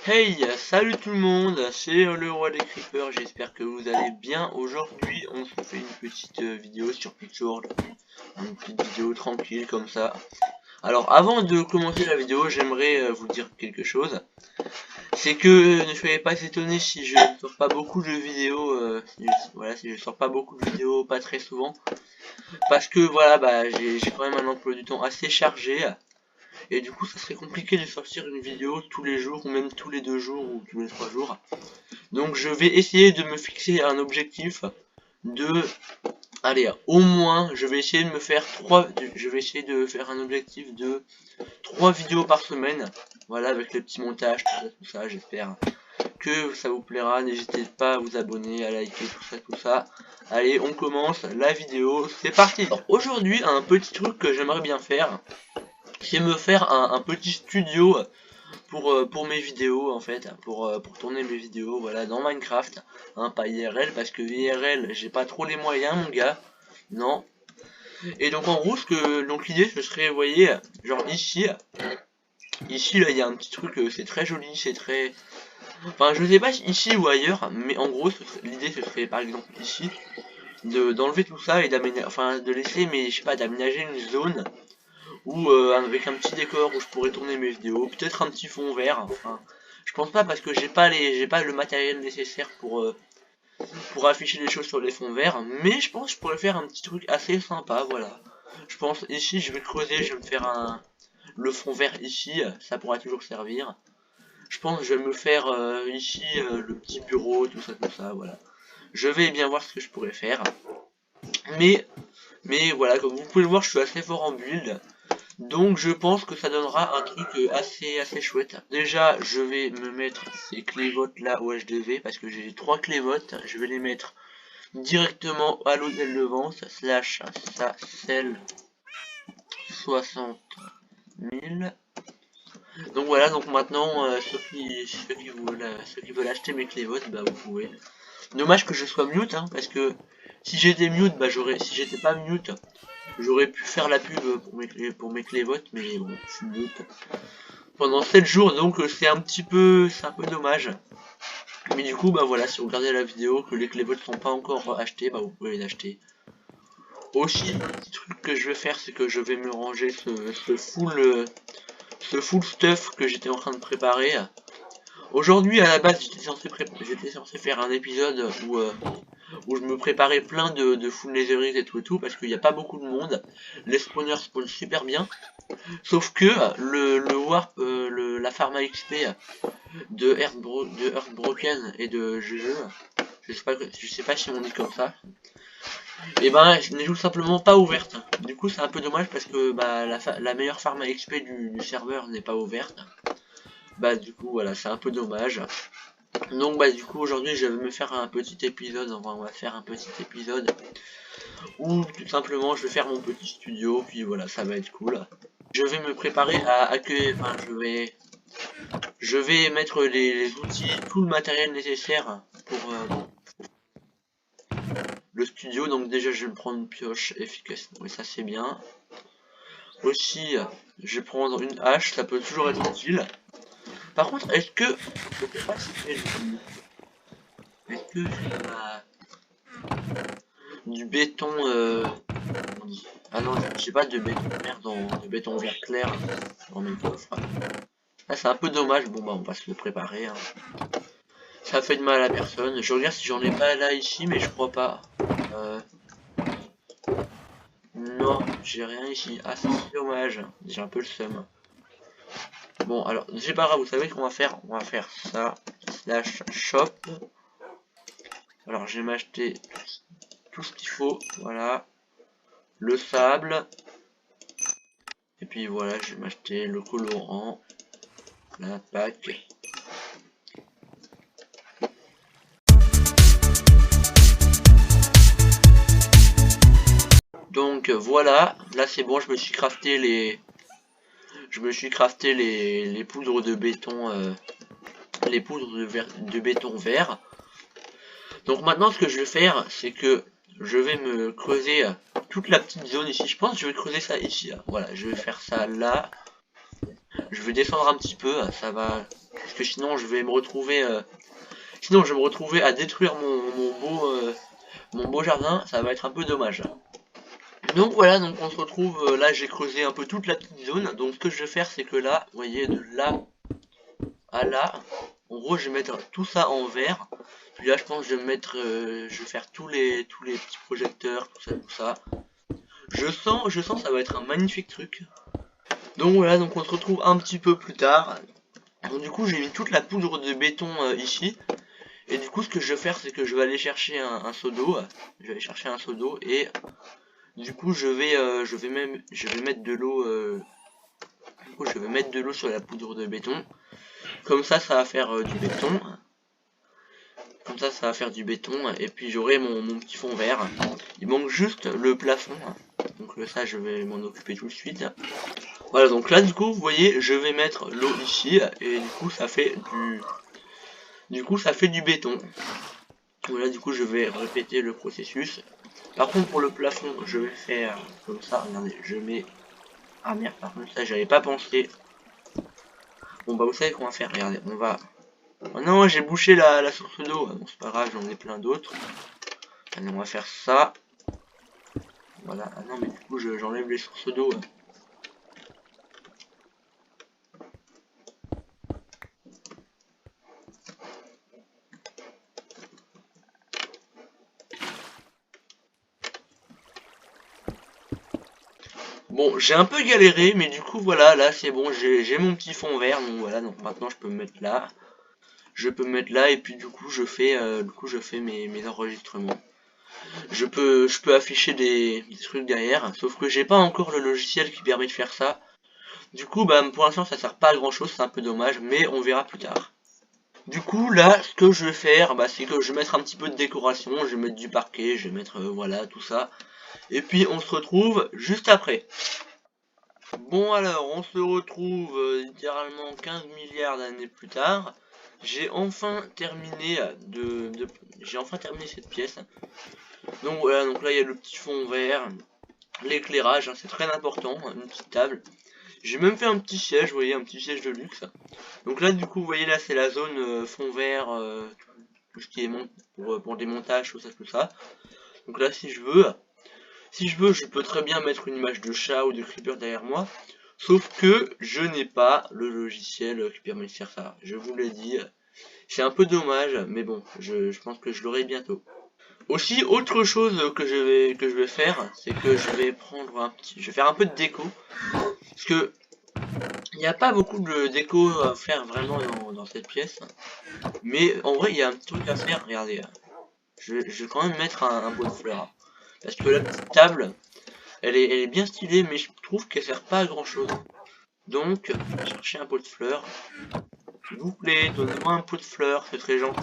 Hey, salut tout le monde, c'est le roi des creepers, j'espère que vous allez bien. Aujourd'hui, on se fait une petite vidéo sur Pixworld, une petite vidéo tranquille comme ça. Alors, avant de commencer la vidéo, j'aimerais vous dire quelque chose. C'est que ne soyez pas étonnés si je ne sors pas beaucoup de vidéos, si je sors pas beaucoup de vidéos, pas très souvent. Parce que voilà, j'ai quand même un emploi du temps assez chargé. Et du coup, ça serait compliqué de sortir une vidéo tous les jours, ou même tous les 2 jours, ou tous les 3 jours. Donc je vais essayer de me fixer un objectif de... Allez, au moins, je vais essayer de me faire je vais essayer de faire un objectif de 3 vidéos par semaine. Voilà, avec le petit montage, tout ça, j'espère que ça vous plaira. N'hésitez pas à vous abonner, à liker, tout ça. Allez, on commence la vidéo, c'est parti. Aujourd'hui, un petit truc que j'aimerais bien faire, c'est me faire un petit studio pour mes vidéos en fait, pour tourner mes vidéos, voilà, dans Minecraft, hein, pas IRL, parce que IRL, j'ai pas trop les moyens, mon gars, non. Et donc en gros, donc l'idée, ce serait, vous voyez, genre ici là, il y a un petit truc, c'est très joli, c'est très... Enfin, je sais pas si ici ou ailleurs, mais en gros, l'idée, ce serait par exemple ici, d'enlever tout ça et d'aménager, enfin, de laisser, mais je sais pas, d'aménager une zone ou avec un petit décor où je pourrais tourner mes vidéos, peut-être un petit fond vert, enfin, je pense pas parce que j'ai pas le matériel nécessaire pour afficher les choses sur les fonds verts, mais je pense que je pourrais faire un petit truc assez sympa, voilà. Je pense ici je vais creuser, je vais me faire le fond vert ici, ça pourra toujours servir. Je pense que je vais me faire ici le petit bureau, tout ça, voilà. Je vais bien voir ce que je pourrais faire. Mais, mais voilà, comme vous pouvez le voir, je suis assez fort en build. Donc je pense que ça donnera un truc assez chouette. Déjà je vais me mettre ces clévotes là au HDV parce que j'ai 3 clévotes. Je vais les mettre directement à l'hôtel de vente slash sacelle 60 000. Donc voilà, donc maintenant ceux qui veulent acheter mes clévotes, bah vous pouvez. Dommage que je sois mute, hein, parce que si j'étais mute, si j'étais pas mute, j'aurais pu faire la pub pour mes clévotes, mais bon, je suis mute pendant 7 jours, donc c'est un peu dommage. Mais du coup, bah voilà, si vous regardez la vidéo, que les clévotes sont pas encore achetés, bah vous pouvez les acheter. Aussi, un petit truc que je vais faire, c'est que je vais me ranger ce full stuff que j'étais en train de préparer. Aujourd'hui, à la base, j'étais censé faire un épisode où je me préparais plein de full netherite et tout, parce qu'il n'y a pas beaucoup de monde. Les spawners spawnent super bien. Sauf que le warp, la pharma XP de Earthbroken et de GG, je sais pas si on dit comme ça, et ben je n'ai tout simplement pas ouverte. Du coup c'est un peu dommage parce que bah, la meilleure pharma XP du serveur n'est pas ouverte. Bah du coup voilà, c'est un peu dommage. Donc bah du coup aujourd'hui je vais me faire un petit épisode, on va faire un petit épisode où tout simplement je vais faire mon petit studio, puis voilà, ça va être cool. Je vais me préparer à accueillir, enfin je vais mettre les outils, tout le matériel nécessaire pour le studio. Donc déjà je vais me prendre une pioche efficace, oui ça c'est bien. Aussi je vais prendre une hache, ça peut toujours être utile. Par contre est-ce que, je sais pas si c'est est-ce que du béton on dit, ah non j'ai pas de béton vert de béton vert clair dans mes coffres. Là c'est un peu dommage, bon bah on va se le préparer, hein. Ça fait de mal à personne. Je regarde si j'en ai pas là ici, mais je crois pas. Non, j'ai rien ici. Ah, c'est dommage. J'ai un peu le seum. Bon, alors, c'est pas grave, vous savez ce qu'on va faire? On va faire ça. Slash shop. Alors, je vais m'acheter tout ce qu'il faut. Voilà. Le sable. Et puis voilà, je vais m'acheter le colorant. La pack. Donc voilà, là c'est bon, je me suis crafté les poudres de béton, les poudres de béton vert. Donc maintenant ce que je vais faire, c'est que je vais me creuser toute la petite zone ici. Je pense que je vais creuser ça ici, là. Voilà, je vais faire ça là. Je vais descendre un petit peu, ça va parce que sinon je vais me retrouver à détruire mon beau jardin, ça va être un peu dommage. Donc voilà, donc on se retrouve, là j'ai creusé un peu toute la petite zone, donc ce que je vais faire c'est que là, vous voyez, de là à là, en gros je vais mettre tout ça en vert, puis là je pense que je vais mettre, je vais faire tous les petits projecteurs, tout ça, je sens ça va être un magnifique truc. Donc voilà, donc on se retrouve un petit peu plus tard. Donc du coup j'ai mis toute la poudre de béton ici. Et du coup ce que je vais faire c'est que je vais aller chercher un seau d'eau. Je vais aller chercher un seau d'eau et du coup je vais mettre de l'eau. Du coup je vais mettre de l'eau sur la poudre de béton. Comme ça va faire du béton. Comme ça va faire du béton. Et puis j'aurai mon petit fond vert. Il manque juste le plafond. Donc ça je vais m'en occuper tout de suite. Voilà, donc là du coup vous voyez je vais mettre l'eau ici et du coup ça fait du béton. Voilà, du coup je vais répéter le processus. Par contre pour le plafond je vais faire comme ça, regardez, je mets... Ah merde, par contre ça j'avais pas pensé. Bon bah vous savez qu'on va faire, regardez, on va... Oh non, j'ai bouché la source d'eau, bon c'est pas grave, j'en ai plein d'autres. Allez, on va faire ça. Voilà, ah non mais du coup j'enlève les sources d'eau. Bon, j'ai un peu galéré, mais du coup voilà, là c'est bon, j'ai mon petit fond vert, donc voilà, donc maintenant je peux me mettre là. Je peux me mettre là et puis du coup je fais mes enregistrements. Je peux afficher des trucs derrière, sauf que j'ai pas encore le logiciel qui permet de faire ça. Du coup bah pour l'instant ça sert pas à grand chose, c'est un peu dommage, mais on verra plus tard. Du coup là ce que je vais faire bah, c'est que je vais mettre un petit peu de décoration, je vais mettre du parquet, je vais mettre voilà tout ça. Et puis on se retrouve juste après. Bon alors on se retrouve littéralement 15 milliards d'années plus tard. J'ai enfin terminé cette pièce. Donc voilà, donc là il y a le petit fond vert, l'éclairage, hein, c'est très important, une petite table. J'ai même fait un petit siège, vous voyez, un petit siège de luxe. Donc là du coup vous voyez là c'est la zone fond vert, tout ce qui est pour des montages, tout ça. Donc là si je veux, je peux très bien mettre une image de chat ou de creeper derrière moi. Sauf que je n'ai pas le logiciel qui permet de faire ça. Je vous l'ai dit, c'est un peu dommage, mais bon, je pense que je l'aurai bientôt. Aussi, autre chose que je vais faire, c'est que je vais faire un peu de déco. Parce que il n'y a pas beaucoup de déco à faire vraiment dans cette pièce. Mais en vrai, il y a un petit truc à faire, regardez. Je vais quand même mettre un pot de fleurs. Parce que la petite table, elle est bien stylée, mais je trouve qu'elle sert pas à grand chose. Donc, je vais chercher un pot de fleurs. S'il vous plaît, donnez-moi un pot de fleurs, c'est très gentil.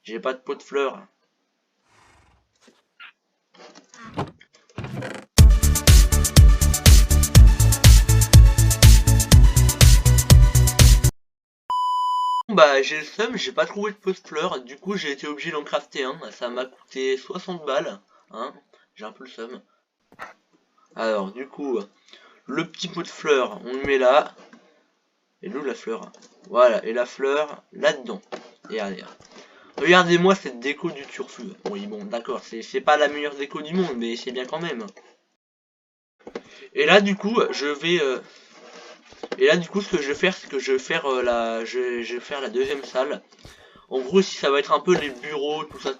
J'ai pas de pot de fleurs. Bah j'ai le seum, j'ai pas trouvé de pot de fleurs, du coup j'ai été obligé d'en crafter un, ça m'a coûté 60 balles, hein, j'ai un peu le seum. Alors du coup, le petit pot de fleurs, on le met là, et l'où la fleur? Voilà, et la fleur là-dedans, et regardez-moi cette déco du turfu. Oui bon d'accord, c'est pas la meilleure déco du monde, mais c'est bien quand même. Et là du coup, ce que je vais faire, c'est que je vais faire je vais faire la deuxième salle. En gros, si ça va être un peu les bureaux, tout ça,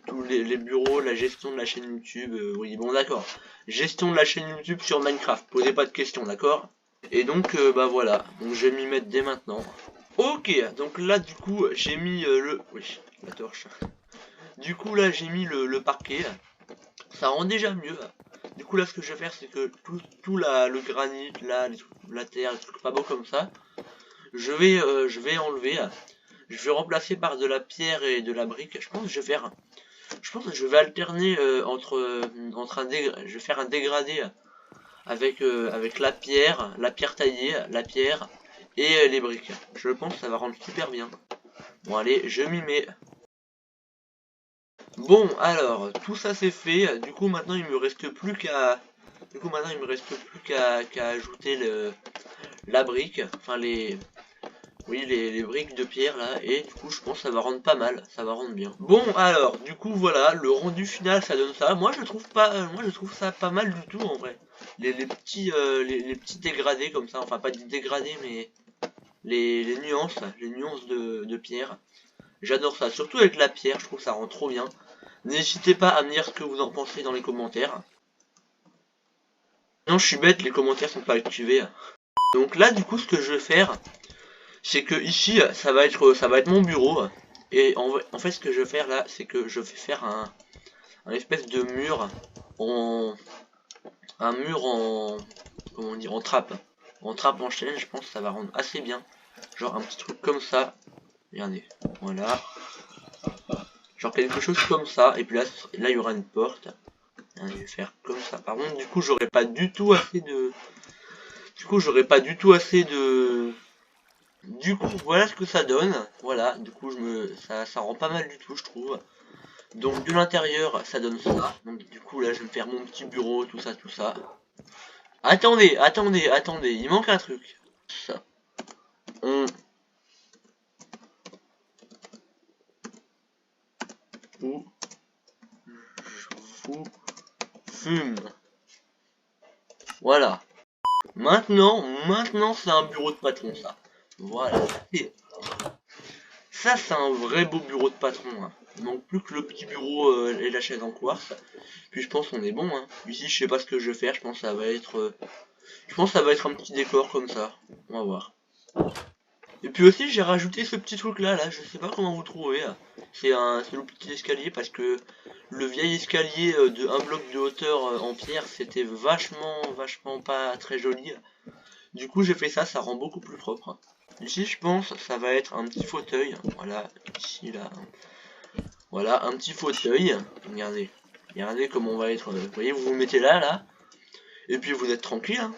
tous les bureaux, la gestion de la chaîne YouTube, oui, bon, d'accord. Gestion de la chaîne YouTube sur Minecraft, posez pas de questions, d'accord? Et donc, bah voilà, donc je vais m'y mettre dès maintenant. Ok, donc là, du coup, j'ai mis oui, la torche. Du coup, là, j'ai mis le parquet. Ça rend déjà mieux. Du coup, là, ce que je vais faire, c'est que le granit, là, la terre, les trucs pas beaux comme ça, je vais enlever. Je vais remplacer par de la pierre et de la brique. Je pense que je vais alterner je vais faire un dégradé avec la pierre taillée, la pierre et les briques. Je pense que ça va rendre super bien. Bon allez, je m'y mets. Bon alors, tout ça c'est fait. Du coup maintenant il me reste plus qu'à Du coup maintenant il me reste plus qu'à ajouter la brique, enfin les briques de pierre là, et du coup je pense que ça va rendre pas mal, ça va rendre bien. Bon alors, du coup voilà, le rendu final ça donne ça. Moi je trouve pas, moi je trouve ça pas mal du tout en vrai. Les petits dégradés comme ça, enfin pas des dégradés mais les nuances de pierre. J'adore ça, surtout avec la pierre, je trouve que ça rend trop bien. N'hésitez pas à me dire ce que vous en pensez dans les commentaires. Non je suis bête, les commentaires sont pas activés. Donc là du coup ce que je vais faire, c'est que ici ça va être mon bureau, et en fait ce que je vais faire là c'est que je vais faire un espèce de mur en comment dire, en trappe en chaîne. Je pense que ça va rendre assez bien, genre un petit truc comme ça, regardez, voilà, genre quelque chose comme ça, et puis là il y aura une porte. Je vais faire comme ça. Par contre du coup j'aurais pas du tout assez de du coup, voilà ce que ça donne. Voilà, du coup, ça rend pas mal du tout, je trouve. Donc, de l'intérieur, ça donne ça. Donc, du coup, là, je vais me faire mon petit bureau, tout ça, tout ça. Attendez, attendez, attendez, il manque un truc. Ça. On vous fume. Voilà. Maintenant, c'est un bureau de patron, ça. Voilà. Et ça, c'est un vrai beau bureau de patron, hein. Il manque plus que le petit bureau et la chaise en quartz. Puis je pense qu'on est bon, hein. Ici, je sais pas ce que je vais faire. Je pense que ça va être, un petit décor comme ça. On va voir. Et puis aussi, j'ai rajouté ce petit truc là, je sais pas comment vous trouvez. C'est le petit escalier parce que le vieil escalier de un bloc de hauteur en pierre, c'était vachement pas très joli. Du coup, j'ai fait ça, ça rend beaucoup plus propre. Ici, je pense, ça va être un petit fauteuil. Voilà, ici là. Voilà, un petit fauteuil. Regardez, regardez comment on va être. Vous voyez, vous vous mettez là, et puis vous êtes tranquille, hein.